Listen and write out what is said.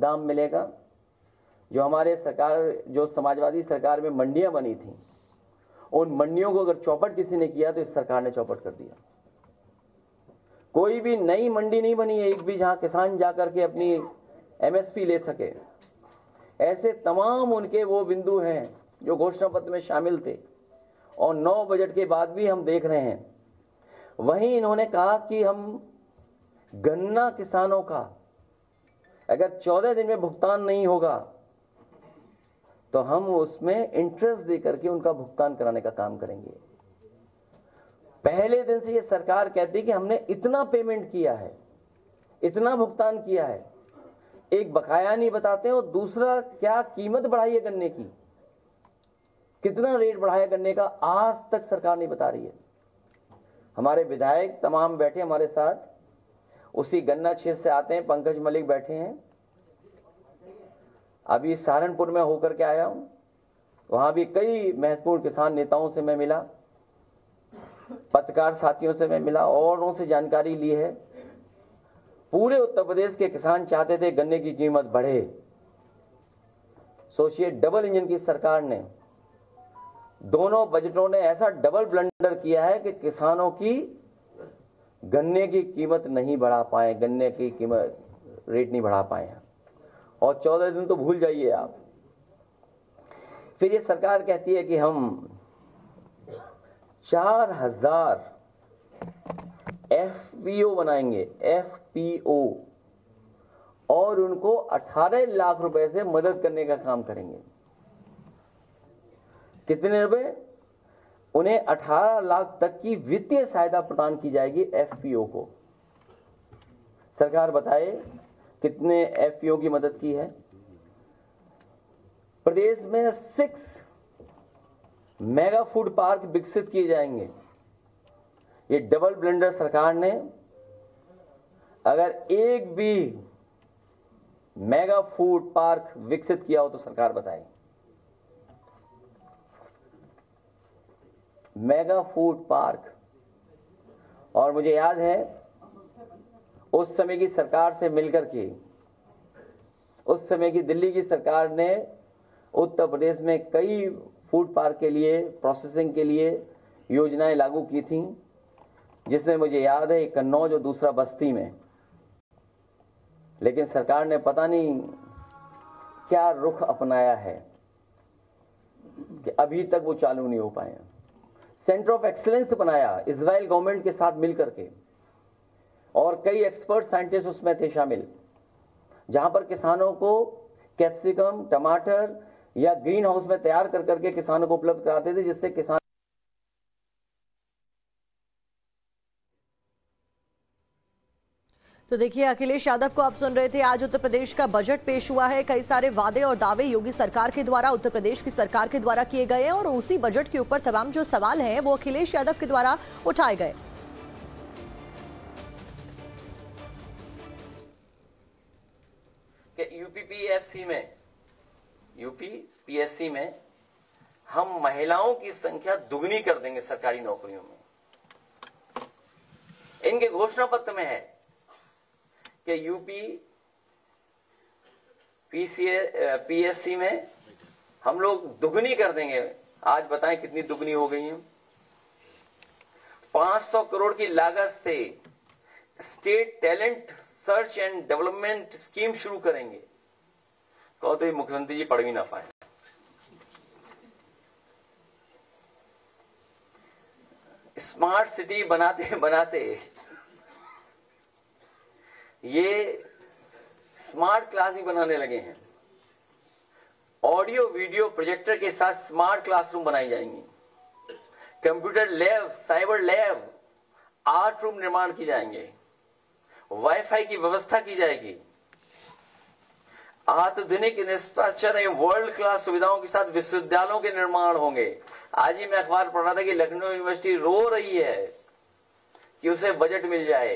दाम मिलेगा। जो हमारे सरकार, जो समाजवादी सरकार में मंडियां बनी थी, उन मंडियों को अगर चौपट किसी ने किया तो इस सरकार ने चौपट कर दिया। कोई भी नई मंडी नहीं बनी है एक भी, जहां किसान जाकर के अपनी एमएसपी ले सके। ऐसे तमाम उनके वो बिंदु हैं जो घोषणा पत्र में शामिल थे और 9 बजट के बाद भी हम देख रहे हैं। वहीं इन्होंने कहा कि हम गन्ना किसानों का अगर 14 दिन में भुगतान नहीं होगा तो हम उसमें इंटरेस्ट देकर के उनका भुगतान कराने का काम करेंगे। पहले दिन से ये सरकार कहती है कि हमने इतना पेमेंट किया है, इतना भुगतान किया है, एक बकाया नहीं बताते और दूसरा क्या कीमत बढ़ाई है गन्ने की, कितना रेट बढ़ाया गन्ने का, आज तक सरकार नहीं बता रही है। हमारे विधायक तमाम बैठे हमारे साथ, उसी गन्ना क्षेत्र से आते हैं, पंकज मलिक बैठे हैं। अभी सहारनपुर में होकर के आया हूं, वहां भी कई महत्वपूर्ण किसान नेताओं से मैं मिला, पत्रकार साथियों से मैं मिला और उनसे जानकारी ली है। पूरे उत्तर प्रदेश के किसान चाहते थे गन्ने की कीमत बढ़े। सोचिए, डबल इंजन की सरकार ने, दोनों बजटों ने ऐसा डबल ब्लंडर किया है कि किसानों की गन्ने की कीमत नहीं बढ़ा पाए, गन्ने की कीमत रेट नहीं बढ़ा पाए हैं। और 14 दिन तो भूल जाइए आप। फिर ये सरकार कहती है कि हम 4000 एफपीओ बनाएंगे, एफपीओ, और उनको 18 लाख रुपए से मदद करने का काम करेंगे। कितने रुपए? उन्हें 18 लाख तक की वित्तीय सहायता प्रदान की जाएगी एफपीओ को। सरकार बताए कितने एफपीओ की मदद की है। प्रदेश में 6 मेगा फूड पार्क विकसित किए जाएंगे। ये डबल ब्लेंडर सरकार ने अगर एक भी मेगा फूड पार्क विकसित किया हो तो सरकार बताए। Mega food park. और मुझे याद है उस समय की सरकार से मिलकर के, उस समय की दिल्ली की सरकार ने उत्तर प्रदेश में कई फूड पार्क के लिए, प्रोसेसिंग के लिए योजनाएं लागू की थी, जिसमें मुझे याद है एक कन्नौज और दूसरा बस्ती में। लेकिन सरकार ने पता नहीं क्या रुख अपनाया है कि अभी तक वो चालू नहीं हो पाए। सेंटर ऑफ एक्सीलेंस बनाया इजराइल गवर्नमेंट के साथ मिलकर के, और कई एक्सपर्ट साइंटिस्ट उसमें थे शामिल, जहां पर किसानों को कैप्सिकम, टमाटर या ग्रीन हाउस में तैयार कर करके किसानों को उपलब्ध कराते थे, जिससे किसान। तो देखिए, अखिलेश यादव को आप सुन रहे थे। आज उत्तर प्रदेश का बजट पेश हुआ है। कई सारे वादे और दावे योगी सरकार के द्वारा, उत्तर प्रदेश की सरकार के द्वारा किए गए हैं और उसी बजट के ऊपर तमाम जो सवाल हैं वो अखिलेश यादव के द्वारा उठाए गए। यूपीपीएससी में हम महिलाओं की संख्या दुगनी कर देंगे सरकारी नौकरियों में। इनके घोषणा पत्र में है कि यूपीपीएससी में हम लोग दुगनी कर देंगे। आज बताएं कितनी दुगनी हो गई है। 500 करोड़ की लागत से state talent search and development scheme शुरू करेंगे। कहो तो ये मुख्यमंत्री जी पढ़ भी ना पाए। स्मार्ट सिटी बनाते बनाते ये स्मार्ट क्लास भी बनाने लगे हैं। ऑडियो वीडियो प्रोजेक्टर के साथ स्मार्ट क्लासरूम बनाई जाएंगी। Computer lab, cyber lab, art room निर्माण किए जाएंगे। वाईफाई की व्यवस्था की जाएगी। आधुनिक इंफ्रास्ट्रक्चर एवं वर्ल्ड क्लास सुविधाओं के साथ विश्वविद्यालयों के निर्माण होंगे। आज ही मैं अखबार पढ़ रहा था कि लखनऊ यूनिवर्सिटी रो रही है कि उसे बजट मिल जाए।